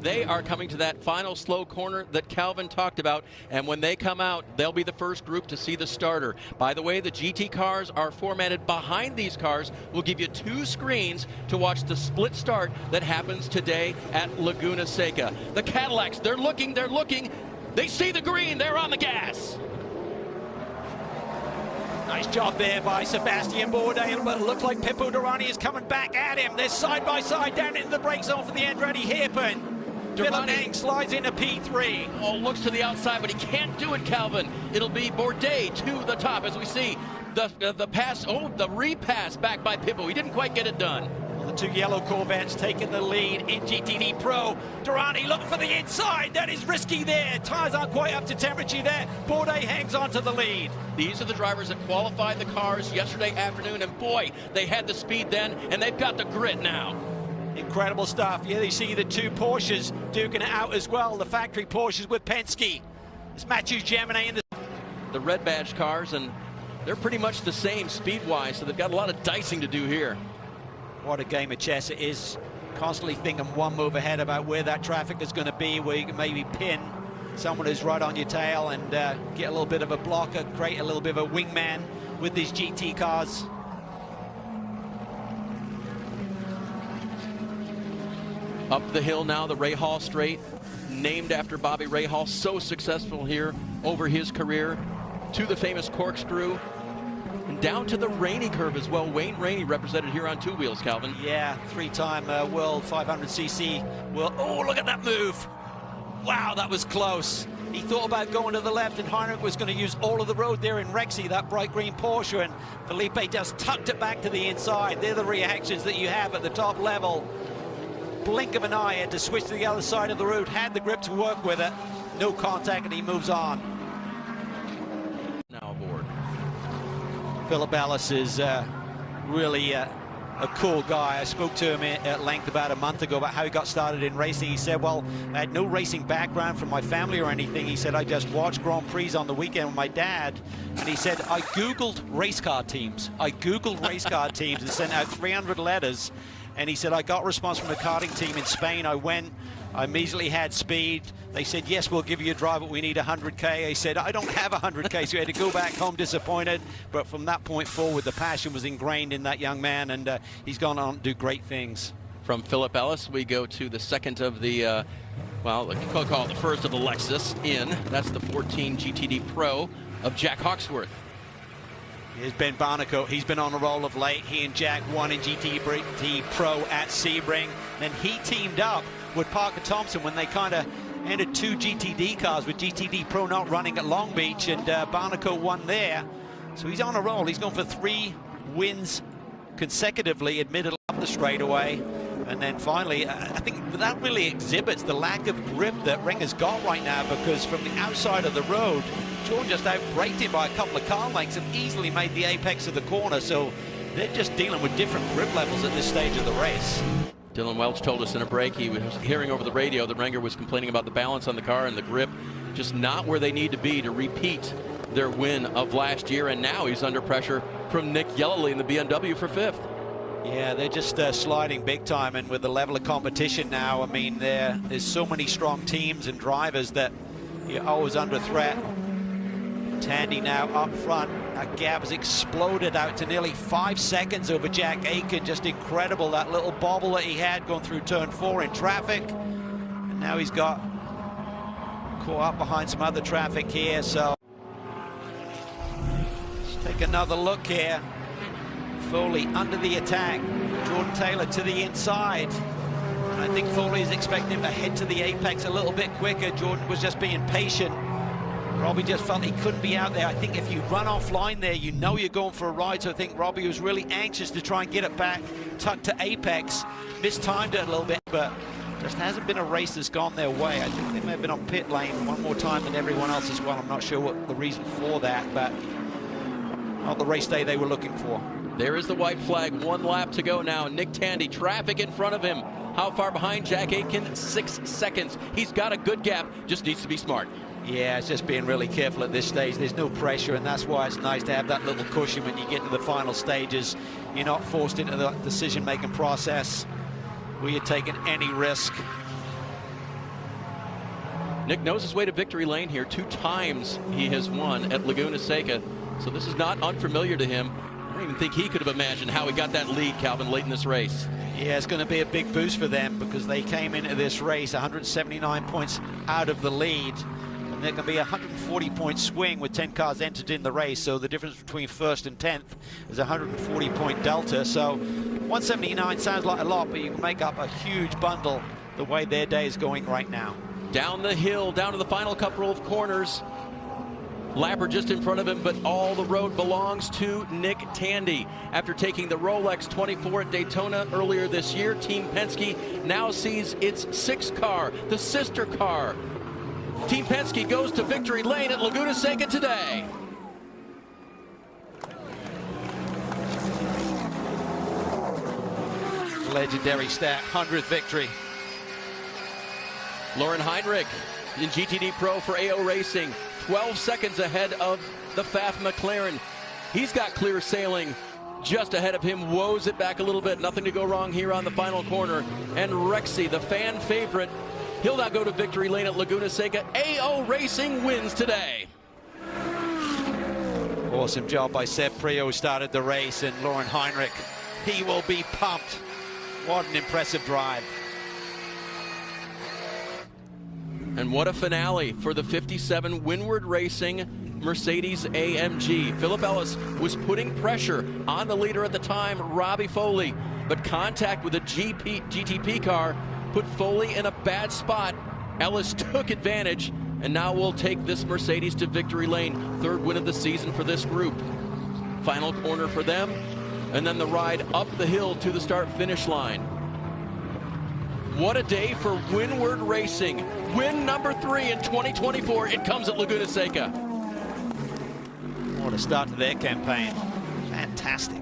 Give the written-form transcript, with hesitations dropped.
They are coming to that final slow corner that Calvin talked about, and when they come out, they'll be the first group to see the starter. By the way, the GT cars are formatted behind these cars. We'll give you 2 screens to watch the split start that happens today at Laguna Seca. The Cadillacs, they're looking. They see the green, they're on the gas. Nice job there by Sebastian Bourdais, but it looks like Pipo Derani is coming back at him. They're side by side down into the brake zone for the Andretti hairpin. Philip Eng slides into P3. Oh, looks to the outside, but he can't do it, Calvin. It'll be Bourdais to the top as we see the pass, the repass back by Pipo. He didn't quite get it done. The 2 yellow Corvettes taking the lead in GTD Pro. Derani looking for the inside. That is risky there. Tires aren't quite up to temperature there. Bourdais hangs on to the lead. These are the drivers that qualified the cars yesterday afternoon, and boy, they had the speed then, and they've got the grit now. Incredible stuff. Yeah, you see the 2 Porsches duking it out as well. The factory Porsches with Penske. It's Mathieu Jaminet in the red badge cars, and they're pretty much the same speed-wise, so they've got a lot of dicing to do here. What a game of chess it is. Constantly thinking one move ahead about where that traffic is going to be, where you can maybe pin someone who's right on your tail and get a little bit of a blocker, create a little bit of a wingman with these GT cars. Up the hill now, the Rahal Straight, named after Bobby Rahal, so successful here over his career, to the famous corkscrew. And down to the Rainey curve as well. Wayne Rainey represented here on 2 wheels, Calvin. Yeah, 3-time world 500cc. Oh, look at that move. Wow, that was close. He thought about going to the left, and Heinrich was going to use all of the road there in Rexy, that bright green Porsche, and Felipe just tucked it back to the inside. They're the reactions that you have at the top level. Blink of an eye, had to switch to the other side of the road, had the grip to work with it. No contact, and he moves on. Now aboard. Philip Ellis is really a cool guy. I spoke to him at length about a month ago about how he got started in racing. He said, well, I had no racing background from my family or anything. He said, I just watched Grand Prix on the weekend with my dad. And he said, I Googled race car teams. I Googled race car teams and sent out 300 letters. And he said, I got a response from the karting team in Spain. I went, I immediately had speed. They said, yes, we'll give you a drive, but we need 100K. I said, I don't have 100K, so he had to go back home disappointed. But from that point forward, the passion was ingrained in that young man, and he's gone on to do great things. From Philip Ellis, we go to the second of the, well, we'll call it the first of the Lexus in. That's the 14 GTD Pro of Jack Hawksworth. Here's Ben Barnicoat. He's been on a roll of late. He and Jack won in GTD Pro at Sebring. Then he teamed up with Parker Thompson when they kind of entered 2 GTD cars with GTD Pro not running at Long Beach, and Barnicoat won there. So he's on a roll. He's gone for 3 wins consecutively, admittedly up the straightaway. And then finally, I think that really exhibits the lack of grip that Ringer's got right now, because from the outside of the road, Jordan just outbraked him by a couple of car lengths and easily made the apex of the corner. So they're just dealing with different grip levels at this stage of the race. Dylan Welch told us in a break, he was hearing over the radio that Ringer was complaining about the balance on the car and the grip just not where they need to be to repeat their win of last year. And now he's under pressure from Nick Yellowly in the BMW for 5th. Yeah, they're just sliding big time, and with the level of competition now, I mean, there's so many strong teams and drivers that you're always under threat. Tandy now up front. That gap has exploded out to nearly 5 seconds over Jack Aiken. Just incredible, that little bobble that he had going through turn 4 in traffic. And now he's got caught up behind some other traffic here. So let's take another look here. Foley under the attack. Jordan Taylor to the inside. And I think Foley is expecting him to head to the apex a little bit quicker. Jordan was just being patient. Robbie just felt he couldn't be out there. I think if you run offline there, you know you're going for a ride. So I think Robbie was really anxious to try and get it back, tucked to apex. Mistimed it a little bit, but just hasn't been a race that's gone their way. I think they may have been on pit lane one more time than everyone else as well. I'm not sure what the reason for that, but not the race day they were looking for. There is the white flag, 1 lap to go now. Nick Tandy, traffic in front of him. How far behind Jack Aitken? 6 seconds. He's got a good gap, just needs to be smart. Yeah, it's just being really careful at this stage. There's no pressure, and that's why it's nice to have that little cushion when you get to the final stages. You're not forced into the decision-making process where you're taking any risk. Nick knows his way to victory lane here. 2 times he has won at Laguna Seca, so this is not unfamiliar to him. I don't even think he could have imagined how he got that lead, Calvin, late in this race. Yeah, it's going to be a big boost for them because they came into this race 179 points out of the lead. And there can be a 140-point swing with 10 cars entered in the race. So the difference between first and 10th is a 140-point delta. So 179 sounds like a lot, but you can make up a huge bundle the way their day is going right now. Down the hill, down to the final couple of corners. Lapper just in front of him, but all the road belongs to Nick Tandy. After taking the Rolex 24 at Daytona earlier this year, Team Penske now sees its 6th car, the sister car. Team Penske goes to victory lane at Laguna Seca today. Legendary stat, 100th victory. Laurin Heinrich in GTD Pro for AO Racing, 12 seconds ahead of the Pfaff McLaren. He's got clear sailing just ahead of him, woes it back a little bit. Nothing to go wrong here on the final corner. And Rexy, the fan favorite, he'll now go to victory lane at Laguna Seca. AO Racing wins today. Awesome job by Seb Priaulx, who started the race, and Laurin Heinrich. He will be pumped. What an impressive drive. And what a finale for the 57 Winward Racing Mercedes AMG. Philip Ellis was putting pressure on the leader at the time, Robbie Foley, but contact with a GTP car put Foley in a bad spot. Ellis took advantage, and now will take this Mercedes to victory lane. 3rd win of the season for this group. Final corner for them, and then the ride up the hill to the start-finish line. What a day for Winward Racing. Win number 3 in 2024. It comes at Laguna Seca. What a start to their campaign. Fantastic.